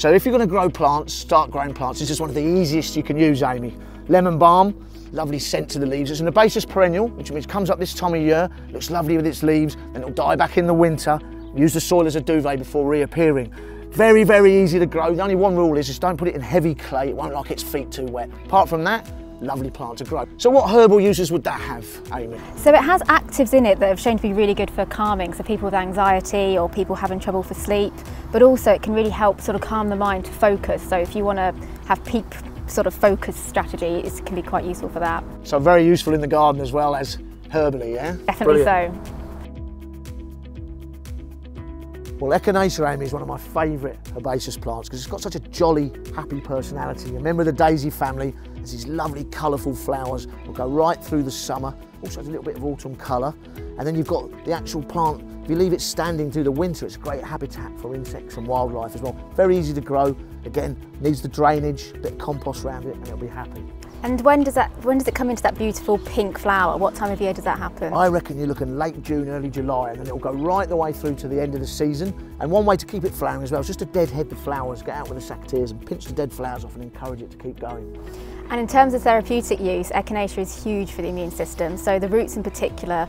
So if you're going to grow plants, start growing plants, this is one of the easiest you can use, Aimee. Lemon balm, lovely scent to the leaves. It's an herbaceous perennial, which means it comes up this time of year, looks lovely with its leaves, then it'll die back in the winter. Use the soil as a duvet before reappearing. Very, very easy to grow. The only one rule is just don't put it in heavy clay. It won't like its feet too wet. Apart from that, lovely plant to grow. So what herbal uses would that have, Aimee? So it has actives in it that have shown to be really good for calming, so people with anxiety or people having trouble for sleep, but also it can really help sort of calm the mind to focus. So if you want to have peak sort of focus strategy, it can be quite useful for that. So very useful in the garden as well as herbally, yeah? Definitely. Brilliant. So. Well, Echinacea, Aimee, is one of my favourite herbaceous plants because it's got such a jolly, happy personality. A member of the daisy family, has these lovely, colourful flowers that will go right through the summer. Also has a little bit of autumn colour. And then you've got the actual plant. If you leave it standing through the winter, it's a great habitat for insects and wildlife as well. Very easy to grow. Again, needs the drainage, a bit of compost around it, and it'll be happy. And when does it come into that beautiful pink flower? What time of year does that happen? I reckon you're looking late June, early July, and then it'll go right the way through to the end of the season. And one way to keep it flowering as well is just to deadhead the flowers, get out with the secateurs and pinch the dead flowers off and encourage it to keep going. And in terms of therapeutic use, Echinacea is huge for the immune system. So the roots in particular,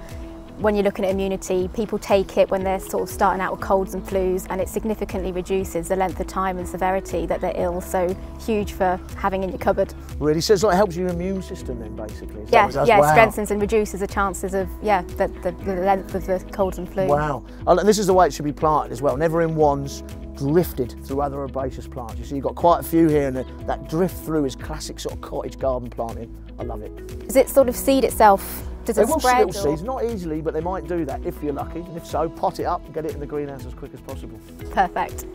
when you're looking at immunity, people take it when they're sort of starting out with colds and flus, and it significantly reduces the length of time and severity that they're ill, so huge for having in your cupboard. Really? So it's like it helps your immune system then, basically? Yeah, yeah, wow. It strengthens and reduces the chances of, yeah, the length of the colds and flu. Wow. And this is the way it should be planted as well, never in wands, drifted through other herbaceous plants. You see, you've got quite a few here, and that drift through is classic sort of cottage garden planting. I love it. Does it sort of seed itself? Does it spread? They will little seeds, not easily, but they might do that if you're lucky. And if so, pot it up and get it in the greenhouse as quick as possible. Perfect.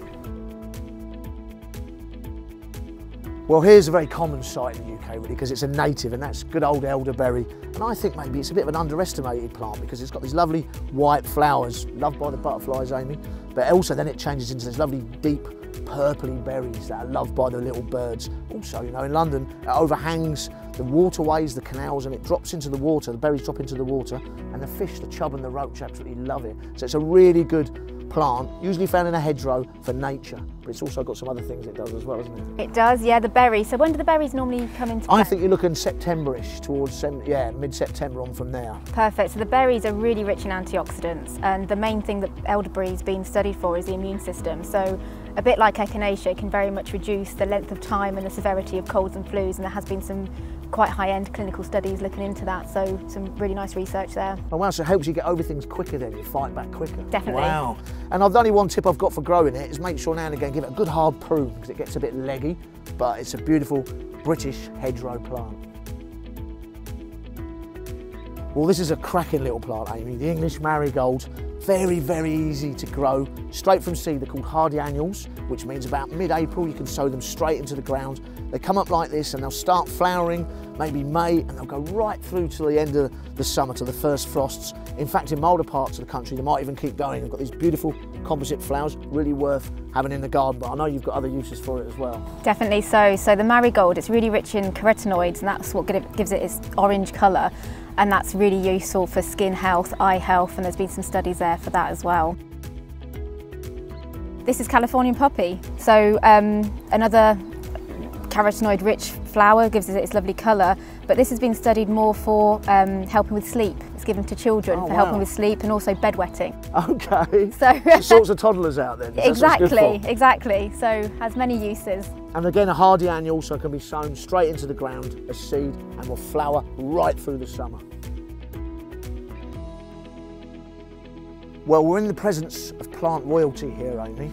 Well, here's a very common site in the UK, really, because it's a native, and that's good old elderberry. And I think maybe it's a bit of an underestimated plant because it's got these lovely white flowers, loved by the butterflies, Aimee. But also then it changes into those lovely deep purpley berries that are loved by the little birds. Also, you know, in London, it overhangs the waterways, the canals, and it drops into the water. The berries drop into the water, and the fish, the chub and the roach, absolutely love it. So it's a really good plant, usually found in a hedgerow for nature, but it's also got some other things it does as well, isn't it? It does, yeah, the berries. So when do the berries normally come into I think you're looking September-ish, towards, yeah, mid-September on from there. Perfect. So the berries are really rich in antioxidants, and the main thing that elderberry is being studied for is the immune system. So a bit like Echinacea, it can very much reduce the length of time and the severity of colds and flus, and there has been some quite high-end clinical studies looking into that, so some really nice research there. Oh wow, so it helps you get over things quicker then, you fight back quicker. Definitely. Wow. And the only one tip I've got for growing it is make sure now and again give it a good hard prune because it gets a bit leggy, but it's a beautiful British hedgerow plant. Well, this is a cracking little plant, Aimee, the English Marigold. Very, very easy to grow, straight from seed. They're called hardy annuals, which means about mid-April you can sow them straight into the ground. They come up like this and they'll start flowering maybe May, and they'll go right through to the end of the summer, to the first frosts. In fact, in milder parts of the country, they might even keep going. They've got these beautiful composite flowers, really worth having in the garden, but I know you've got other uses for it as well. Definitely so. So the Marigold, it's really rich in carotenoids, and that's what gives it its orange colour. And that's really useful for skin health, eye health, and there's been some studies there for that as well. This is Californian poppy. So another carotenoid rich flower, gives it its lovely colour, but this has been studied more for helping with sleep. It's given to children for helping with sleep and also bedwetting. Okay, so it sorts of toddlers out then. Exactly, so has many uses. And again, a hardy annual, so it can be sown straight into the ground as seed and will flower right through the summer. Well, we're in the presence of plant royalty here, Aimee.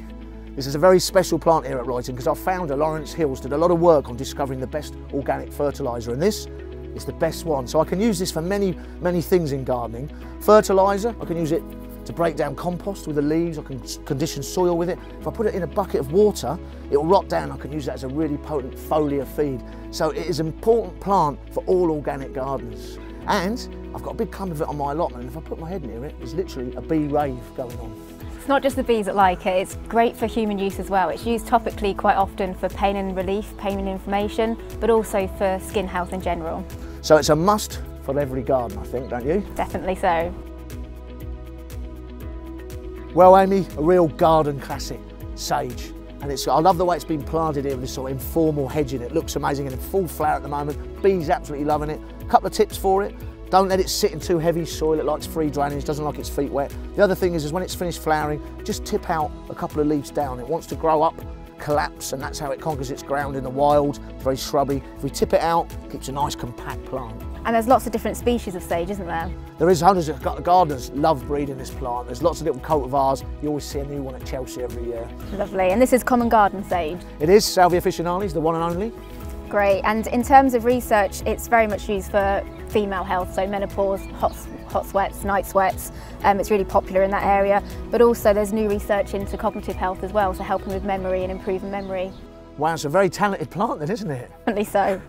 This is a very special plant here at Royton because our founder, Lawrence Hills, did a lot of work on discovering the best organic fertiliser, and this is the best one. So I can use this for many, many things in gardening. Fertiliser, I can use it to break down compost with the leaves, I can condition soil with it. If I put it in a bucket of water, it will rot down. I can use that as a really potent foliar feed. So it is an important plant for all organic gardeners. And I've got a big clump of it on my allotment, and if I put my head near it, there's literally a bee rave going on. It's not just the bees that like it, it's great for human use as well. It's used topically quite often for pain and relief, pain and inflammation, but also for skin health in general. So it's a must for every garden, I think, don't you? Definitely so. Well, Aimee, a real garden classic, sage. And I love the way it's been planted here with this sort of informal hedging. It looks amazing and in full flower at the moment. Bees absolutely loving it. A couple of tips for it. Don't let it sit in too heavy soil. It likes free drainage, doesn't like its feet wet. The other thing is when it's finished flowering, just tip out a couple of leaves down. It wants to grow up, collapse, and that's how it conquers its ground in the wild. It's very shrubby. If we tip it out, it keeps a nice compact plant. And there's lots of different species of sage, isn't there? There is hundreds of gardeners love breeding this plant. There's lots of little cultivars. You always see a new one at Chelsea every year. Lovely. And this is common garden sage? It is. Salvia officinalis, the one and only. Great. And in terms of research, it's very much used for female health, so menopause, hot sweats, night sweats. It's really popular in that area. But also there's new research into cognitive health as well, so helping with memory and improving memory. Wow, it's a very talented plant then, isn't it? Definitely so.